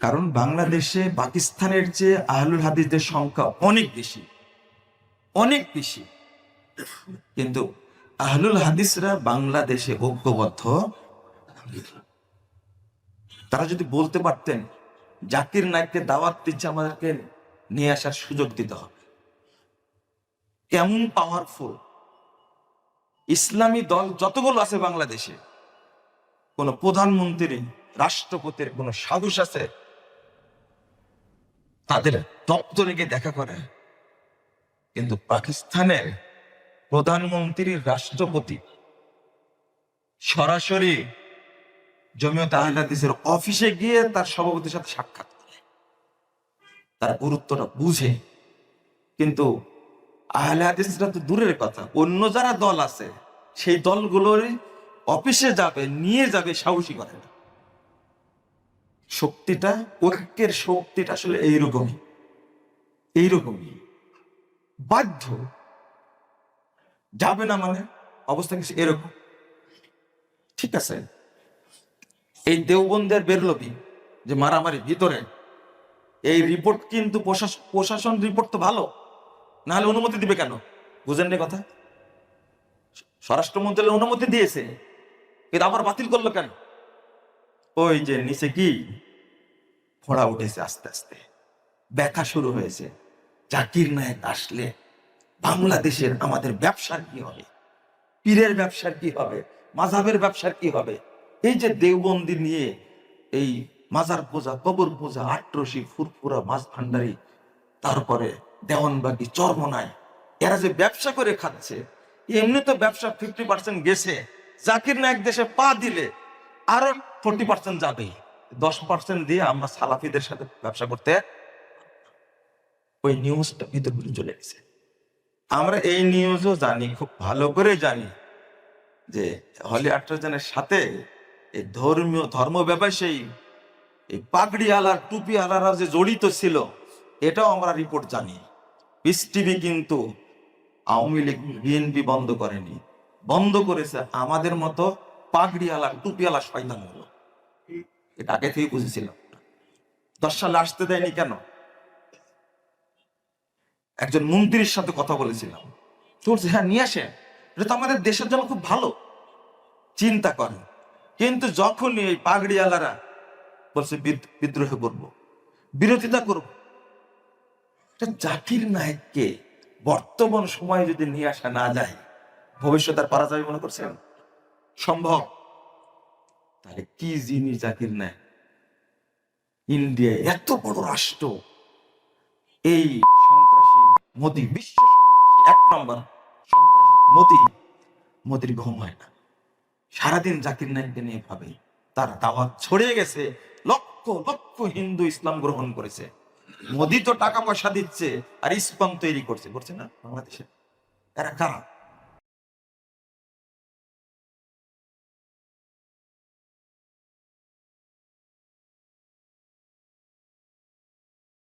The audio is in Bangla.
কারণ বাংলাদেশে পাকিস্তানের চেয়ে আহলুল হাদিসদের সংখ্যা অনেক বেশি, অনেক বেশি। কিন্তু আহলুল হাদিসরা বাংলাদেশে ঐক্যবদ্ধ। তারা যদি বলতে পারতেন জাকির নায়েককে দাওয়াত দিচ্ছে, আমাদেরকে নিয়ে আসার সুযোগ দিতে হবে। কেমন পাওয়ারফুল ইসলামী দল যতগুলো আছে বাংলাদেশে, কোন প্রধানমন্ত্রী রাষ্ট্রপতির কোন সাহস আছে তাদের দপ্তরে গিয়ে দেখা করে? কিন্তু পাকিস্তানের প্রধানমন্ত্রী রাষ্ট্রপতি সরাসরি জমিয়ত আহলে হাদিসের অফিসে গিয়ে তার সভাপতির সাথে সাক্ষাৎ করে, তার গুরুত্বটা বুঝে। কিন্তু আহলে হাদিসরা তো দূরের কথা, অন্য যারা দল আছে সেই দলগুলোর অফিসে যাবে, নিয়ে যাবে, সাহসী করে না। শক্তিটা, ঐক্যের শক্তিটা আসলে এইরকমই, এইরকমই। বাধ্য যাবে না মানে অবস্থা কিছু এরকম। ঠিক আছে, এই দেওবন্দের বেরলবি যে মারামারি ভিতরে, এই রিপোর্ট কিন্তু প্রশাসন রিপোর্ট তো ভালো, না হলে অনুমতি দিবে কেন? বুঝেন না কথা? স্বরাষ্ট্র মন্ত্রণালয় অনুমতি দিয়েছে, কিন্তু আবার বাতিল করলো কেন? ওই যে নিচে কি ফোড়া উঠেছে, আস্তে আস্তে ব্যথা শুরু হয়েছে। জাকির নায়েক আসলে বাংলাদেশের আমাদের ব্যবসার কি হবে, পীরের ব্যবসার কি হবে, মাযহাবের ব্যবসার কি হবে? এই যে দেওবন্দি নিয়ে এই মাজার পূজা, কবর পূজা, আটরশি, ফুরফুরা, মাছ ভান্ডারি, তারপরে দেওয়ানবাগি, চরমনায়, এরা যে ব্যবসা করে খাচ্ছে, এমনি তো ব্যবসা 50% গেছে, জাকির নায়েক দেশে পা দিলে আরো 40% যাবে। 10% দিয়ে আমরা সালাফিদের সাথে ব্যবসা করতে, ওই নিউজটা ভিতর চলে গেছে। আমরা এই নিউজও জানি, খুব ভালো করে জানি যে হলি আট্রাজানের সাথে এই ধর্ম ব্যবসায়ী, এই পাগড়ি আলার, টুপি আলারা যে জড়িত ছিল, এটাও আমরা রিপোর্ট জানি। পিস টিভি কিন্তু আওয়ামী লীগ, বিএনপি বন্ধ করেনি, বন্ধ করেছে আমাদের মতো পাগড়ি আলা, টুপি আলা শয়তান হলো। এটা আগে থেকে বুঝেছিলাম। 10 সালে আসতে দেয়নি কেন? একজন মন্ত্রীর সাথে কথা বলেছিলাম, বলছে হ্যাঁ নিয়ে আসেন, এটা তো আমাদের দেশের জন্য খুব ভালো, চিন্তা করেন। কিন্তু যখনই এই পাগড়িওয়ালারা বলছে বিদ্রোহ করবো, বিরোধিতা করব, জাকির নায়েককে বর্তমান সময়ে যদি নিয়ে আসা না যায়, ভবিষ্যৎ আর পারা যাবে মনে করছেন? সম্ভব? তাহলে কি জিনিস জাকির নায়েক? ইন্ডিয়া এত বড় রাষ্ট্র, এই সন্ত্রাসী মোদি, বিশ্ব সন্ত্রাসী 1 নম্বর সন্ত্রাসী মোদির ঘুম হয় না। সারাদিন জাকির নায়েককে নিয়ে ভাবে। তার দাওয়াত ছড়িয়ে গেছে, লক্ষ লক্ষ হিন্দু ইসলাম গ্রহণ করেছে। মোদি তো টাকা পয়সা দিচ্ছে আর ইস্পাম তৈরি করছে না বাংলাদেশে। এরা কারা?